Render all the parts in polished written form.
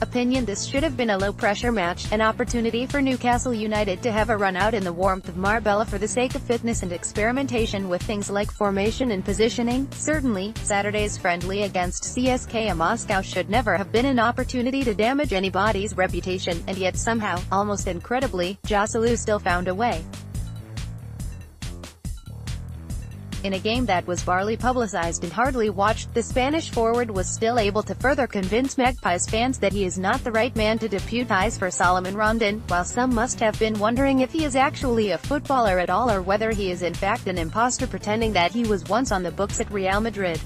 opinion, this should have been a low-pressure match, an opportunity for Newcastle United to have a run out in the warmth of Marbella for the sake of fitness and experimentation with things like formation and positioning. Certainly, Saturday's friendly against CSKA Moscow should never have been an opportunity to damage anybody's reputation, and yet somehow, almost incredibly, Joselu still found a way. In a game that was barely publicized and hardly watched, the Spanish forward was still able to further convince Magpies fans that he is not the right man to deputize for Salomon Rondon, while some must have been wondering if he is actually a footballer at all or whether he is in fact an imposter pretending that he was once on the books at Real Madrid.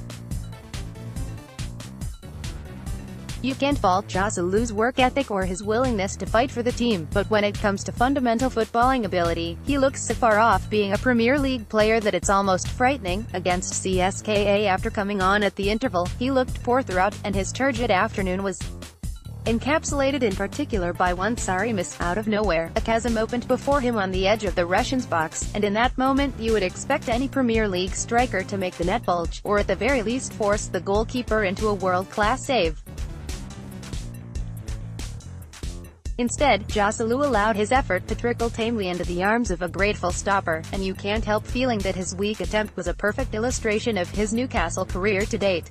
You can't fault Joselu's work ethic or his willingness to fight for the team, but when it comes to fundamental footballing ability, he looks so far off being a Premier League player that it's almost frightening. Against CSKA, after coming on at the interval, he looked poor throughout, and his turgid afternoon was encapsulated in particular by one sorry miss. Out of nowhere, a chasm opened before him on the edge of the Russian's box, and in that moment you would expect any Premier League striker to make the net bulge, or at the very least force the goalkeeper into a world-class save. Instead, Joselu allowed his effort to trickle tamely into the arms of a grateful stopper, and you can't help feeling that his weak attempt was a perfect illustration of his Newcastle career to date.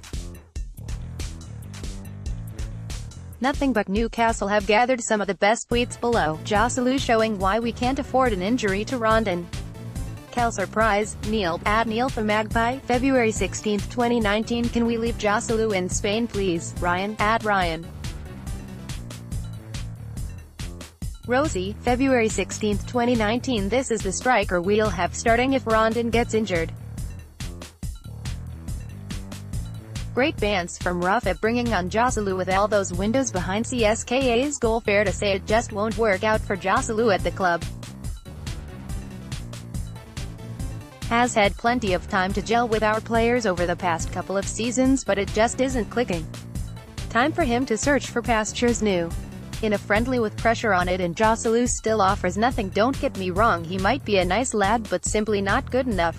Nothing but Newcastle have gathered some of the best tweets below. Joselu showing why we can't afford an injury to Rondon. Cal surprise, Neil, @Neil for Magpie, February 16, 2019. Can we leave Joselu in Spain please? Ryan, @Ryan. Rosie, February 16, 2019. This is the striker we'll have starting if Rondon gets injured. Great bantz from Rafa bringing on Joselu with all those windows behind CSKA's goal. Fair to say it just won't work out for Joselu at the club. Has had plenty of time to gel with our players over the past couple of seasons, but it just isn't clicking. Time for him to search for pastures new. In a friendly with pressure on it, and Joselu still offers nothing. Don't get me wrong, he might be a nice lad but simply not good enough.